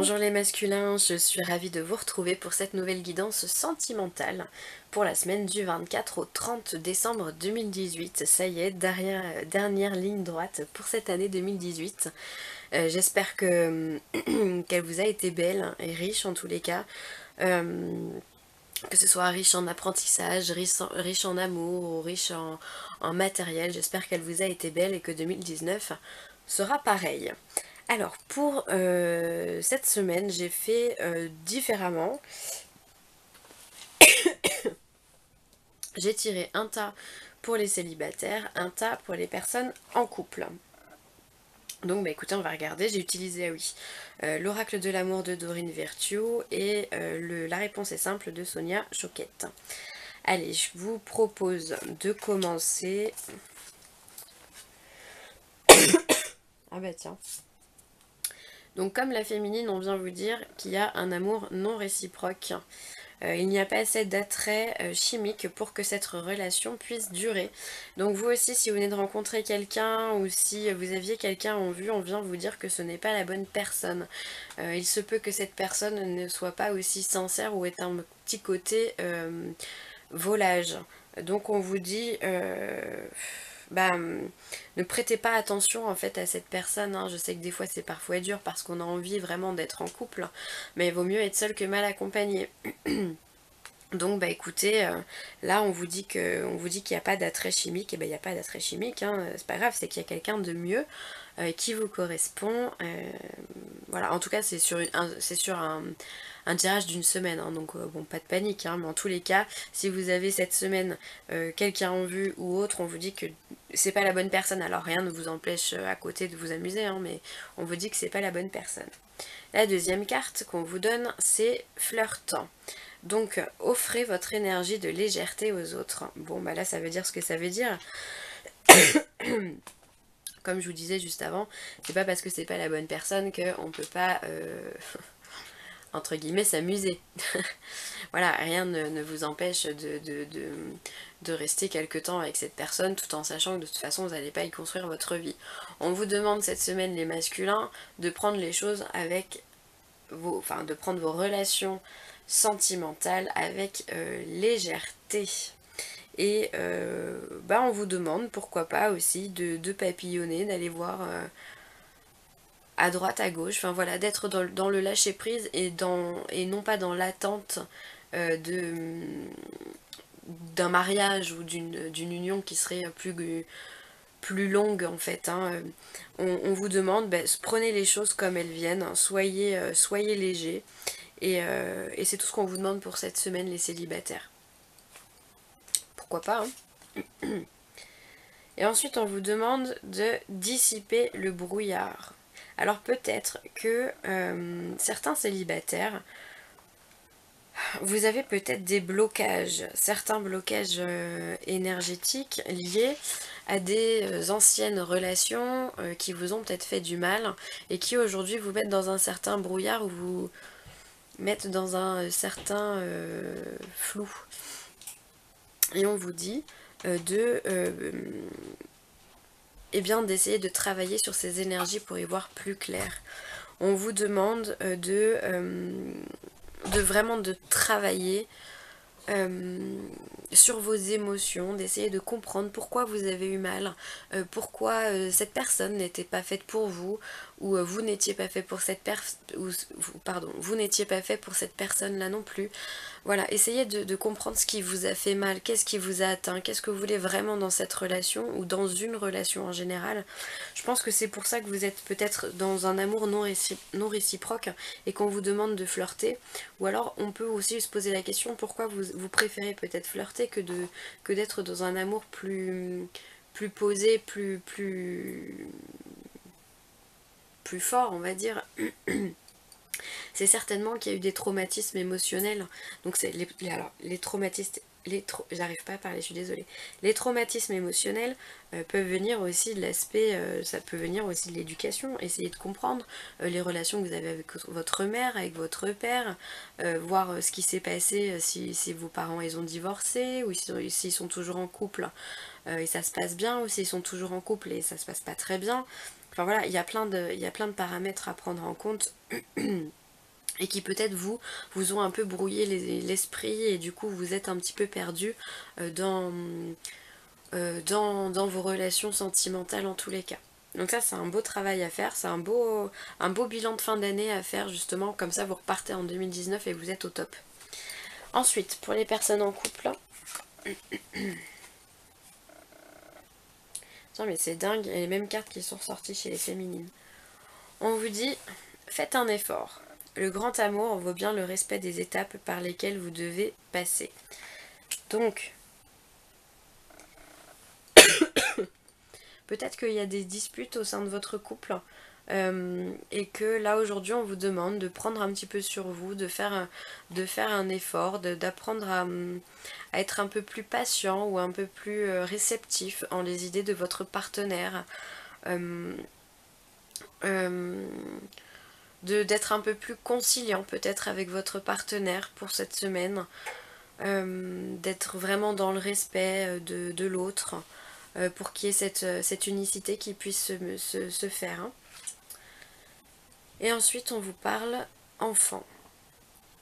Bonjour les masculins, je suis ravie de vous retrouver pour cette nouvelle guidance sentimentale pour la semaine du 24 au 30 décembre 2018. Ça y est, dernière ligne droite pour cette année 2018. J'espère que qu'elle vous a été belle et riche en tous les cas. Que ce soit riche en apprentissage, riche en amour ou riche en matériel. J'espère qu'elle vous a été belle et que 2019 sera pareil. Alors pour cette semaine j'ai fait différemment. J'ai tiré un tas pour les célibataires, un tas pour les personnes en couple. Donc bah écoutez, on va regarder, j'ai utilisé l'oracle de l'amour de Dorine Virtue et la réponse est simple de Sonia Choquette. Allez, je vous propose de commencer. Ah bah tiens. Donc comme la féminine, on vient vous dire qu'il y a un amour non réciproque. Il n'y a pas assez d'attrait chimique pour que cette relation puisse durer. Donc vous aussi, si vous venez de rencontrer quelqu'un ou si vous aviez quelqu'un en vue, on vient vous dire que ce n'est pas la bonne personne. Il se peut que cette personne ne soit pas aussi sincère ou ait un petit côté volage. Donc on vous dit... ne prêtez pas attention en fait à cette personne, hein. Je sais que des fois c'est parfois dur parce qu'on a envie vraiment d'être en couple, mais il vaut mieux être seul que mal accompagné. Donc bah écoutez, là on vous dit qu'il n'y a pas d'attrait chimique, et ben il n'y a pas d'attrait chimique, hein, c'est pas grave, c'est qu'il y a quelqu'un de mieux qui vous correspond. Voilà, en tout cas c'est sur un tirage d'une semaine, hein, donc bon, pas de panique, hein, mais en tous les cas, si vous avez cette semaine quelqu'un en vue ou autre, on vous dit que c'est pas la bonne personne. Alors rien ne vous empêche à côté de vous amuser, hein, mais on vous dit que c'est pas la bonne personne. La deuxième carte qu'on vous donne, c'est flirtant. Donc offrez votre énergie de légèreté aux autres. Bon bah là ça veut dire ce que ça veut dire. Comme je vous disais juste avant, c'est pas parce que c'est pas la bonne personne qu'on peut pas entre guillemets s'amuser. Voilà, rien ne vous empêche de rester quelque temps avec cette personne tout en sachant que de toute façon vous n'allez pas y construire votre vie. On vous demande cette semaine les masculins de prendre les choses avec de prendre vos relations sentimentales avec légèreté. Et on vous demande pourquoi pas aussi de papillonner, d'aller voir à droite, à gauche, enfin voilà, d'être dans le lâcher prise et non pas dans l'attente d'un mariage ou d'une union qui serait plus longue en fait, hein. On vous demande, prenez les choses comme elles viennent, hein. Soyez légers et c'est tout ce qu'on vous demande pour cette semaine les célibataires. Pourquoi pas, hein. Et ensuite on vous demande de dissiper le brouillard. Alors peut-être que certains célibataires, vous avez peut-être des blocages, certains blocages énergétiques liés à des anciennes relations qui vous ont peut-être fait du mal et qui aujourd'hui vous mettent dans un certain brouillard ou vous mettent dans un certain flou. Et on vous dit d'essayer de travailler sur ces énergies pour y voir plus clair. On vous demande vraiment de travailler sur vos émotions, d'essayer de comprendre pourquoi vous avez eu mal, pourquoi cette personne n'était pas faite pour vous, ou vous n'étiez pas fait pour cette vous n'étiez pas fait pour cette personne là non plus. Voilà, essayez de comprendre ce qui vous a fait mal, qu'est-ce qui vous a atteint, qu'est-ce que vous voulez vraiment dans cette relation ou dans une relation en général. Je pense que c'est pour ça que vous êtes peut-être dans un amour non réciproque et qu'on vous demande de flirter. Ou alors on peut aussi se poser la question pourquoi vous préférez peut-être flirter que d'être dans un amour plus posé, plus fort on va dire. C'est certainement qu'il y a eu des traumatismes émotionnels. Donc c'est les traumatismes, j'arrive pas à parler, je suis désolée. Les traumatismes émotionnels peuvent venir aussi de l'aspect, ça peut venir aussi de l'éducation. Essayez de comprendre les relations que vous avez avec votre mère, avec votre père, voir ce qui s'est passé si vos parents ils ont divorcé ou s'ils sont toujours en couple et ça se passe bien, ou s'ils sont toujours en couple et ça se passe pas très bien. Enfin voilà, il y a plein de paramètres à prendre en compte. et qui peut-être vous ont un peu brouillé l'esprit et du coup vous êtes un petit peu perdu dans vos relations sentimentales en tous les cas. Donc ça c'est un beau travail à faire, c'est un beau bilan de fin d'année à faire justement, comme ça vous repartez en 2019 et vous êtes au top. Ensuite, pour les personnes en couple, tiens mais c'est dingue, il y a les mêmes cartes qui sont ressorties chez les féminines. On vous dit, faites un effort. Le grand amour vaut bien le respect des étapes par lesquelles vous devez passer. Donc, peut-être qu'il y a des disputes au sein de votre couple et que là aujourd'hui on vous demande de prendre un petit peu sur vous, de faire un effort, d'apprendre à être un peu plus patient ou un peu plus réceptif en les idées de votre partenaire. Euh, euh, d'être un peu plus conciliant peut-être avec votre partenaire pour cette semaine, d'être vraiment dans le respect de l'autre, pour qu'il y ait cette unicité qui puisse se faire. Hein. Et ensuite on vous parle enfant.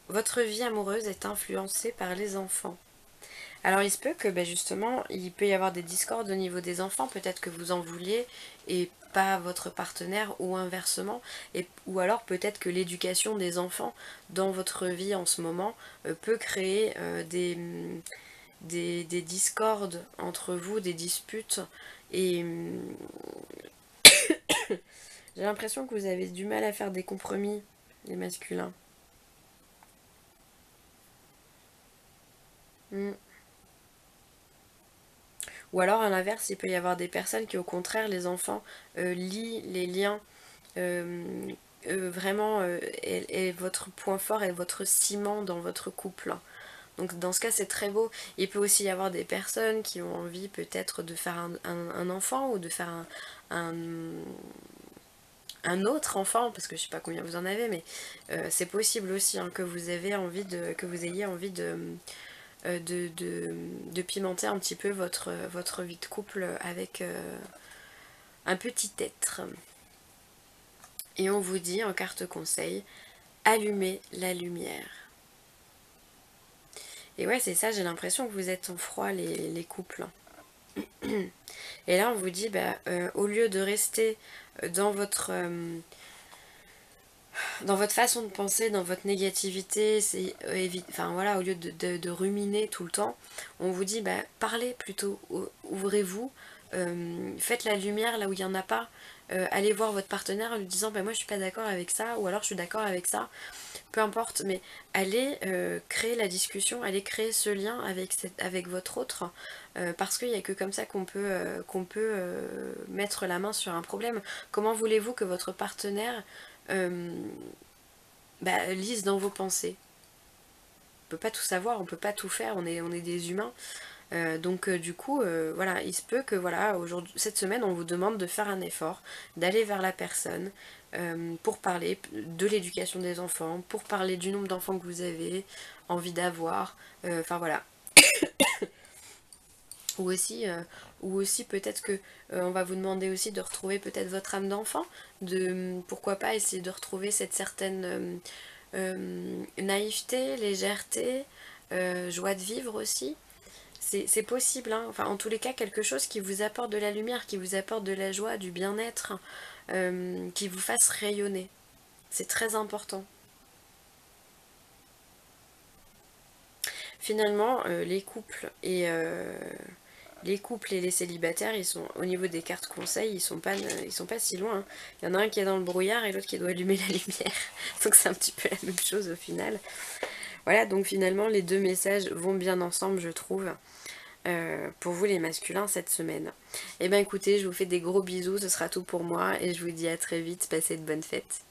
Votre vie amoureuse est influencée par les enfants. Alors il se peut que justement il peut y avoir des discordes au niveau des enfants, peut-être que vous en vouliez et pas votre partenaire ou inversement, ou alors peut-être que l'éducation des enfants dans votre vie en ce moment peut créer des discordes entre vous, des disputes et j'ai l'impression que vous avez du mal à faire des compromis, les masculins. Mm. Ou alors à l'inverse, il peut y avoir des personnes qui au contraire, les enfants, lient les liens vraiment est votre point fort et votre ciment dans votre couple. Donc dans ce cas c'est très beau. Il peut aussi y avoir des personnes qui ont envie peut-être de faire un enfant ou de faire un autre enfant, parce que je sais pas combien vous en avez, mais c'est possible aussi hein, que vous ayez envie de pimenter un petit peu votre vie de couple avec un petit être. Et on vous dit en carte conseil, allumez la lumière. Et ouais c'est ça, j'ai l'impression que vous êtes en froid les couples. Et là on vous dit, au lieu de rester dans votre façon de penser, dans votre négativité, c'est enfin voilà, au lieu de ruminer tout le temps, on vous dit parlez plutôt, ouvrez-vous, faites la lumière là où il n'y en a pas, allez voir votre partenaire en lui disant moi je suis pas d'accord avec ça, ou alors je suis d'accord avec ça, peu importe, mais allez créer la discussion, allez créer ce lien avec votre autre, parce qu'il n'y a que comme ça qu'on peut mettre la main sur un problème. Comment voulez-vous que votre partenaire lise dans vos pensées? On peut pas tout savoir, on peut pas tout faire, on est des humains. Donc du coup, voilà, il se peut que aujourd'hui, cette semaine, on vous demande de faire un effort, d'aller vers la personne pour parler de l'éducation des enfants, pour parler du nombre d'enfants que vous avez envie d'avoir, enfin voilà. Ou aussi peut-être que on va vous demander aussi de retrouver peut-être votre âme d'enfant, pourquoi pas essayer de retrouver cette certaine naïveté, légèreté, joie de vivre aussi. C'est possible, hein. Enfin en tous les cas quelque chose qui vous apporte de la lumière, qui vous apporte de la joie, du bien-être, qui vous fasse rayonner. C'est très important. Finalement, les couples et les célibataires, ils sont au niveau des cartes conseils, ils sont pas si loin. Hein. Il y en a un qui est dans le brouillard et l'autre qui doit allumer la lumière. Donc c'est un petit peu la même chose au final. Voilà, donc finalement les deux messages vont bien ensemble, je trouve. Pour vous les masculins cette semaine. Et bien écoutez, je vous fais des gros bisous, ce sera tout pour moi et je vous dis à très vite, passez de bonnes fêtes.